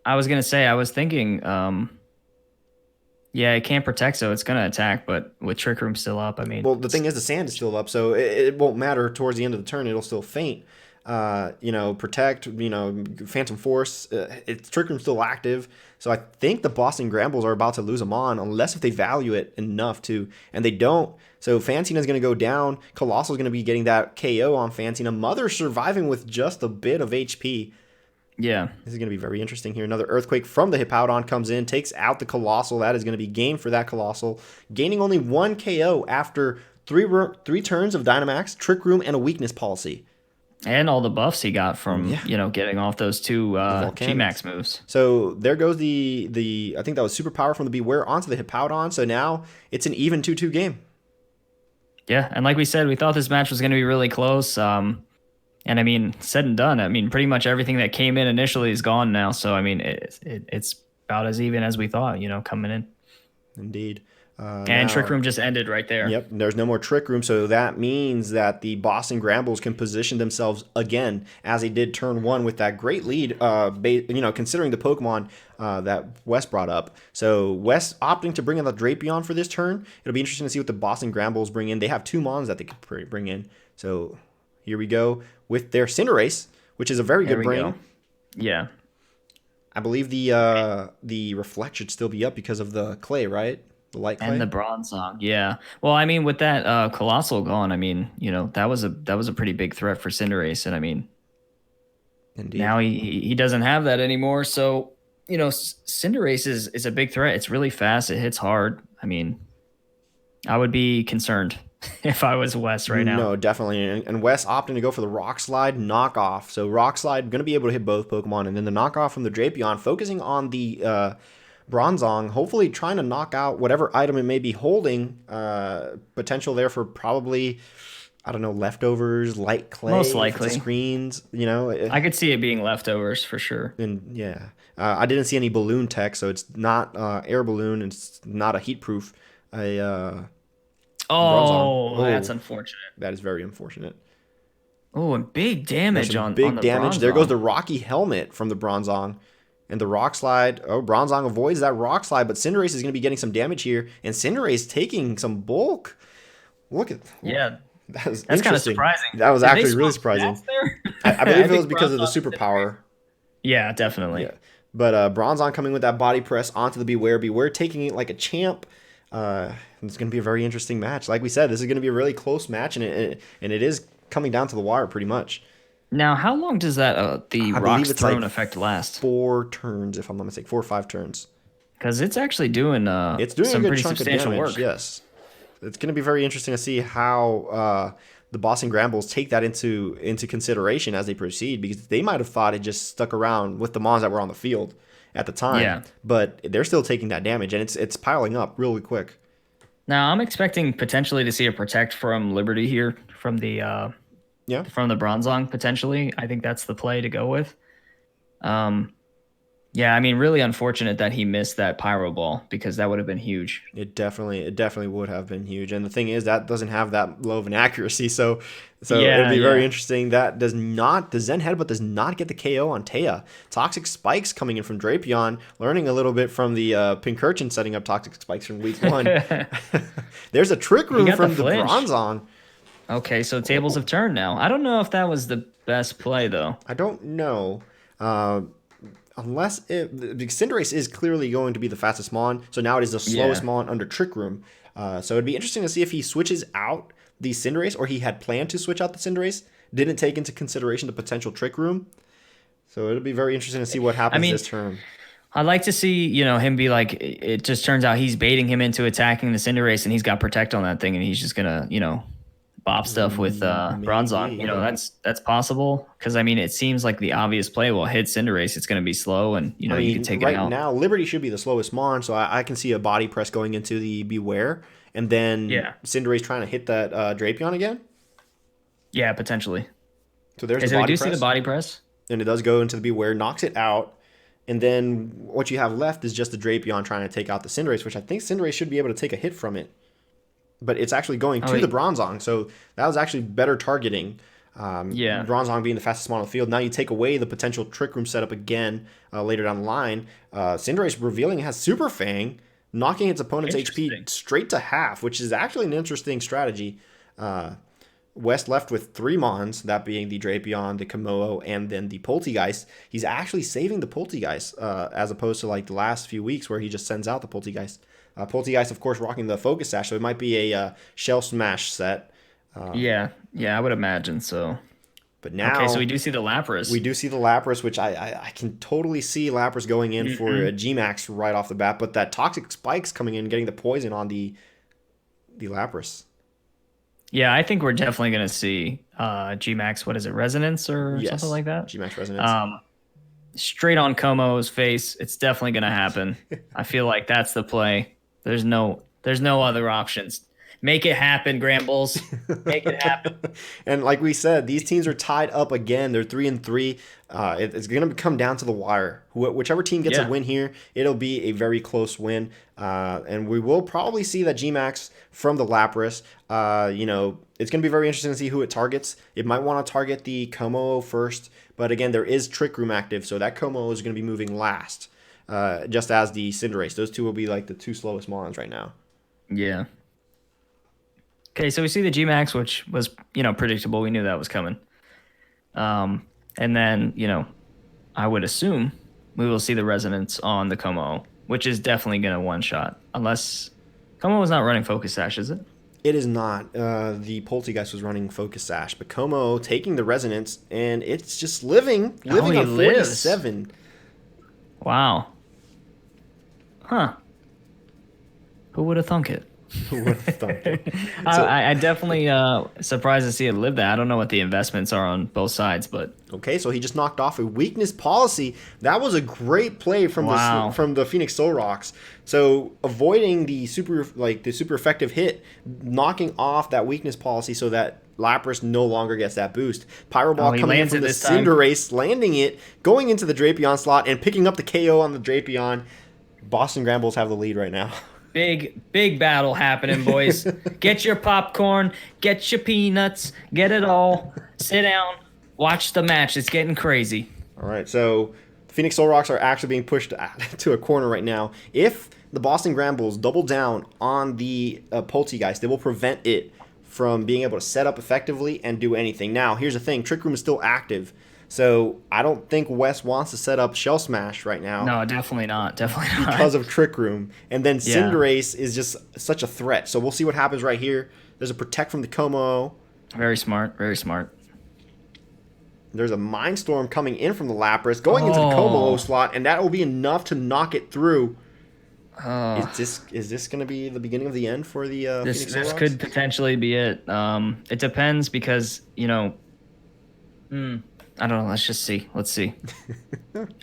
I was gonna say, I was thinking, yeah, it can't protect, so it's gonna attack. But with Trick Room still up, I mean, well, the thing is, the sand is still up, so it won't matter towards the end of the turn. It'll still faint. You know, protect. You know, Phantom Force. Its Trick Room's still active, so I think the Boston Granbulls are about to lose them on, unless if they value it enough to, and they don't. So Fantina's going to go down. Colossal's going to be getting that KO on Fantina. Mother surviving with just a bit of HP. yeah, This is going to be very interesting here. Another Earthquake from the Hippowdon comes in, takes out the Colossal. That is going to be game for that Colossal. Gaining only 1 KO after three turns of Dynamax, Trick Room, and a weakness policy. and all the buffs he got from getting off those two G-Max moves. So there goes the I think that was Superpower from the Beware onto the Hippowdon. So now it's an even 2-2 game. Yeah, and like we said, we thought this match was going to be really close. And I mean, said and done. I mean, pretty much everything that came in initially is gone now. So I mean, it's about as even as we thought, coming in. Indeed. And Trick Room just ended right there. Yep, there's no more Trick Room, so that means that the Boston Granbulls can position themselves again, as they did turn 1 with that great lead, considering the Pokemon that Wes brought up. So Wes opting to bring in the Drapion for this turn. It'll be interesting to see what the Boston Granbulls bring in. They have 2 Mons that they could bring in. So here we go with their Cinderace, which is a very good brain. Yeah. I believe the Reflect should still be up because of the clay, right? The light clay. And the Bronzong, yeah. Well, I mean, with that Colossal gone, I mean, that was a pretty big threat for Cinderace, and I mean, indeed, now he doesn't have that anymore. So Cinderace is a big threat. It's really fast. It hits hard. I mean, I would be concerned if I was Wes right now. No, definitely. And Wes opting to go for the Rock Slide knockoff. So Rock Slide going to be able to hit both Pokemon, and then the knockoff from the Drapion, focusing on the Bronzong, hopefully trying to knock out whatever item it may be holding. Potential there for probably, I don't know, leftovers, light clay, most likely screens. I could see it being leftovers for sure. And yeah, I didn't see any balloon tech, so it's not air balloon. It's not a heat proof. Bronzong. That's unfortunate. That is very unfortunate. Oh, and big damage on the damage. Bronzong. There goes the Rocky Helmet from the Bronzong. And the Rock Slide. Oh, Bronzong avoids that Rock Slide, but Cinderace is going to be getting some damage here. And Cinderace taking some bulk. Look at yeah. That's kind of surprising. That was actually really surprising. I believe it was because of the Superpower. Yeah, definitely. Yeah. But Bronzong coming with that body press onto the Beware. Beware taking it like a champ. It's going to be a very interesting match. Like we said, this is going to be a really close match, and it is coming down to the wire pretty much. Now, how long does that the Rock's Throne effect last? 4 turns, if I'm not mistaken. 4 or 5 turns. Because it's actually doing some pretty substantial work. Yes, it's going to be very interesting to see how the Boston Granbulls take that into consideration as they proceed, because they might have thought it just stuck around with the Mons that were on the field at the time. Yeah. But they're still taking that damage, and it's piling up really quick. Now, I'm expecting potentially to see a Protect from Liberty here from the from the Bronzong, potentially. I think that's the play to go with. Yeah, I mean, really unfortunate that he missed that pyro ball because that would have been huge. It definitely would have been huge. And the thing is, that doesn't have that low of an accuracy. So it'd Yeah, be very yeah. interesting. That does not, the Zen Headbutt does not get the KO on Taya. Toxic Spikes coming in from Drapion, learning a little bit from the Pincurchin setting up Toxic Spikes from week one. There's a Trick He Room got the from the flinch. Bronzong. Okay, so tables have turned now. I don't know if that was the best play though. I don't know. Uh, Unless the Cinderace is clearly going to be the fastest Mon, so now it is the slowest Yeah. Mon under Trick Room. So it'd be interesting to see if he switches out the Cinderace, or he had planned to switch out the Cinderace, didn't take into consideration the potential Trick Room. So it'll be very interesting to see what I happens mean, this turn. I'd like to see, him be like, it just turns out he's baiting him into attacking the Cinderace and he's got Protect on that thing and he's just gonna, bop stuff with Bronzong. Maybe. That's possible. Because I mean, it seems like the obvious play will hit Cinderace. It's gonna be slow and I you can mean, take it right out. now, Liberty should be the slowest Mon, so I can see a body press going into the Beware, and then Yeah. Cinderace trying to hit that Drapion again. Yeah, potentially. So there's Okay, the so we body do see the press. body press. And it does go into the Beware, knocks it out. And then what you have left is just the Drapion trying to take out the Cinderace, which I think Cinderace should be able to take a hit from it. But it's actually going Oh, to the Bronzong, so that was actually better targeting. yeah. Bronzong being the fastest Mon on the field. Now you take away the potential Trick Room setup again later down the line. Cinderace revealing it has Super Fang, knocking its opponent's HP Interesting. straight to half, which is actually an interesting strategy. West left with 3 Mons, that being the Drapion, the Komodo, and then the Poltegeist. He's actually saving the Poltegeist, as opposed to like the last few weeks where he just sends out the Poltegeist. Poltegeist, of course, rocking the Focus Sash, so it might be a Shell Smash set. Yeah. Yeah, I would imagine so. But Okay, so now we do see the Lapras. we do see the Lapras, which I can totally see Lapras going in for a G-Max right off the bat, but that Toxic Spikes coming in, getting the poison on the Lapras. Yeah, I think we're definitely gonna see G-Max, what is it, Resonance or Yes, something like that? G-Max Resonance. Straight on Como's face. It's definitely gonna happen. I feel like that's the play. There's no other options. Make it happen, Granbulls. Make it happen. And like we said, these teams are tied up again. They're 3-3. It's going to come down to the wire. Whichever team gets a win here, it'll be a very close win. And we will probably see that G-Max from the Lapras. It's going to be very interesting to see who it targets. It might want to target the Como first. But again, there is Trick Room active, so that Como is going to be moving last. Just as the Cinderace. Those two will be like the 2 slowest Mons right now. Yeah. Okay, so we see the G-Max, which was, predictable. We knew that was coming. And then, I would assume we will see the Resonance on the Como, which is definitely going to one-shot. Unless Como was not running Focus Sash, is it? It is not. The Poltegeist was running Focus Sash, but Como taking the Resonance, and it's just living He on lives. 47. Wow. Huh. Who would have thunk it? Who would have thought it? I definitely surprised to see it live that. I don't know what the investments are on both sides, but Okay, so he just knocked off a weakness policy. That was a great play from Wow. the Phoenix Solrocks. So avoiding the super effective hit, knocking off that weakness policy so that Lapras no longer gets that boost. Pyro Ball he coming in lands from it the this time. Cinderace, landing it, going into the Drapion slot, and picking up the KO on the Drapion. Boston Granbulls have the lead right now. big battle happening, boys. Get your popcorn, get your peanuts, get it all. Sit down, watch the match. It's getting crazy. All right, so the Phoenix Solrocks are actually being pushed to a corner right now. If the Boston Granbulls double down on the Poltegeist, they will prevent it from being able to set up effectively and do anything. Now, here's the thing. Trick Room is still active, so I don't think West wants to set up Shell Smash right now. No, definitely not. Definitely not. Because of Trick Room. And then Yeah. Cinderace is just such a threat. So we'll see what happens right here. There's a Protect from the Como. Very smart. Very smart. There's a Mind Storm coming in from the Lapras, going into the Como slot, and that will be enough to knock it through. Is this going to be the beginning of the end for the This Phoenix this Solrocks? could potentially be it. It depends because I don't know. Let's just see. Let's see.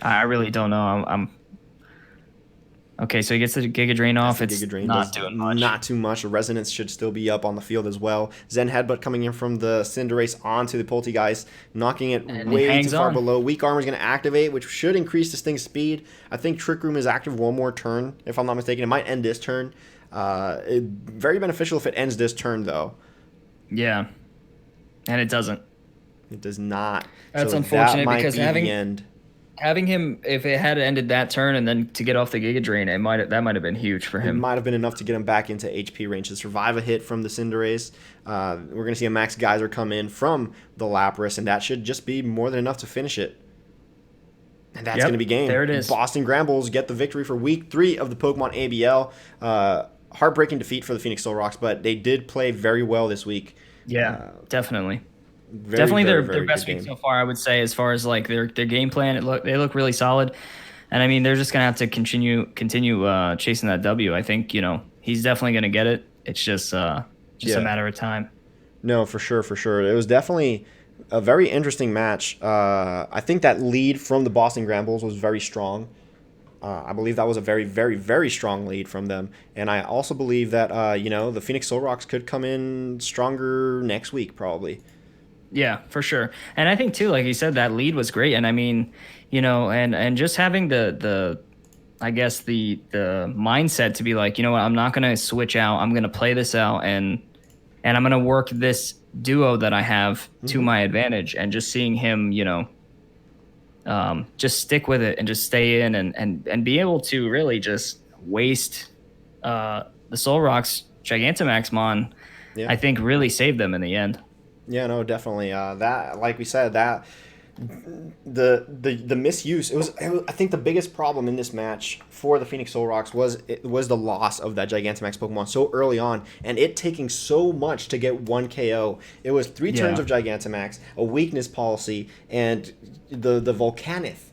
I really don't know. Okay, so he gets the Giga Drain off. It's Giga Drain not does doing much. not too much. The Resonance should still be up on the field as well. Zen Headbutt coming in from the Cinderace onto the Poltegeist, knocking it And way hangs too far on. below. Weak Armor is going to activate, which should increase this thing's speed. I think Trick Room is active one more turn, if I'm not mistaken. It might end this turn. Very beneficial if it ends this turn, though. Yeah, and it doesn't. It does not. That's So unfortunate that might because be the end. having him, if it had ended that turn and then to get off the Giga Drain, that might have been huge for It him. might have been enough to get him back into HP range to survive a hit from the Cinderace. We're going to see a Max Geyser come in from the Lapras, and that should just be more than enough to finish it. And that's Yep, going to be game. there it is. Boston Granbulls get the victory for Week 3 of the Pokemon ABL. Heartbreaking defeat for the Phoenix Solrocks, but they did play very well this week. Yeah, definitely. Very, Definitely very, their very best good week game. so far, I would say, as far as like their game plan. They look really solid, and I mean they're just gonna have to continue chasing that W. I think he's definitely gonna get it. It's just a matter of time. No, for sure, for sure. It was definitely a very interesting match. I think that lead from the Boston Granbulls was very strong. I believe that was a very, very, very strong lead from them. And I also believe that, the Phoenix Solrocks could come in stronger next week, probably. Yeah, for sure. And I think too, like you said, that lead was great. And I mean, and just having the I guess the mindset to be like, you know what, I'm not gonna switch out. I'm gonna play this out and I'm gonna work this duo that I have to my advantage. And just seeing him, just stick with it and just stay in and be able to really just waste the Solrocks Gigantamaxmon, Yeah. I think really saved them in the end. Yeah, no, definitely. That, like we said, that the misuse. It was. I think the biggest problem in this match for the Phoenix Solrocks was the loss of that Gigantamax Pokemon so early on, and it taking so much to get one KO. It was 3 turns of Gigantamax, a weakness policy, and the Volcanith.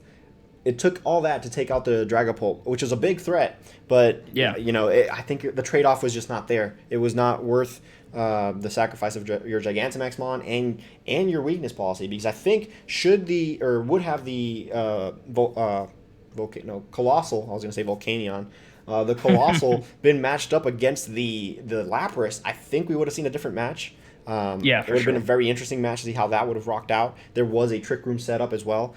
It took all that to take out the Dragapult, which was a big threat. But Yeah. I think the trade-off was just not there. It was not worth the sacrifice of your Gigantamaxmon and your weakness policy, because I think would have the Colossal. I was going to say Volcanion. The Colossal been matched up against the Lapras, I think we would have seen a different match. Yeah, it for would have been sure. a very interesting match to see how that would have rocked out. There was a Trick Room set up as well.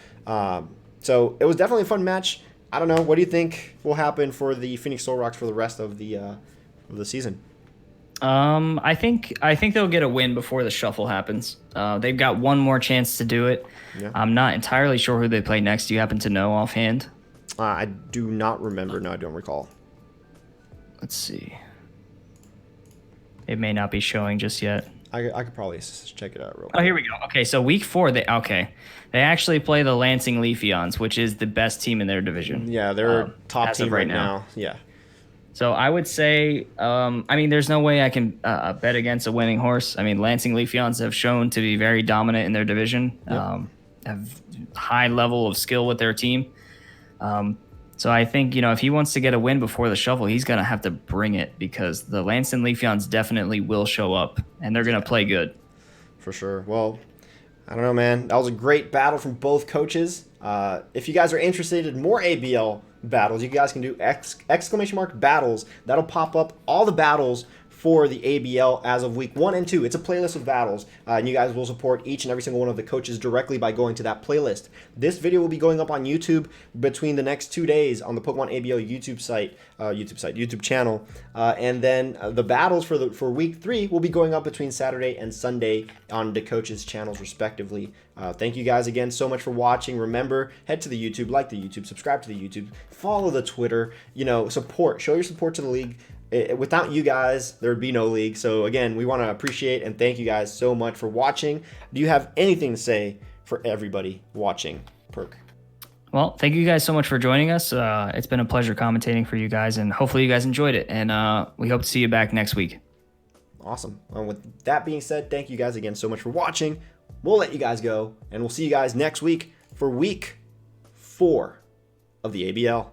So it was definitely a fun match. I don't know. What do you think will happen for the Phoenix Solrocks for the rest of the season? I think they'll get a win before the shuffle happens. They've got one more chance to do it. Yeah. I'm not entirely sure who they play next. Do you happen to know offhand? I do not remember. No, I don't recall. Let's see. It may not be showing just yet. I could probably check it out real quick. Oh, here we go. Okay, so week 4, they actually play the Lansing Leafeons, which is the best team in their division. Yeah, they're top as of team right now. Yeah. So I would say, there's no way I can bet against a winning horse. I mean, Lansing Leafeons have shown to be very dominant in their division, have high level of skill with their team. So I think, if he wants to get a win before the shuffle, he's going to have to bring it, because the Lansing Leafeons definitely will show up, and they're going to play good. For sure. Well, I don't know, man. That was a great battle from both coaches. If you guys are interested in more ABL battles, you guys can do !battles. That'll pop up all the battles for the ABL as of week 1 and 2. It's a playlist of battles, and you guys will support each and every single one of the coaches directly by going to that playlist. This video will be going up on YouTube between the next 2 days on the PokemonABL YouTube channel, and then the battles for week 3 will be going up between Saturday and Sunday on the coaches' channels respectively. Thank you guys again so much for watching. Remember, head to the YouTube, like the YouTube, subscribe to the YouTube, follow the Twitter. Show your support to the league. Without you guys, there would be no league. So again, we want to appreciate and thank you guys so much for watching. Do you have anything to say for everybody watching, Perk? Well, thank you guys so much for joining us. It's been a pleasure commentating for you guys, and hopefully you guys enjoyed it. And we hope to see you back next week. Awesome. And with that being said, thank you guys again so much for watching. We'll let you guys go, and we'll see you guys next week for week 4 of the ABL.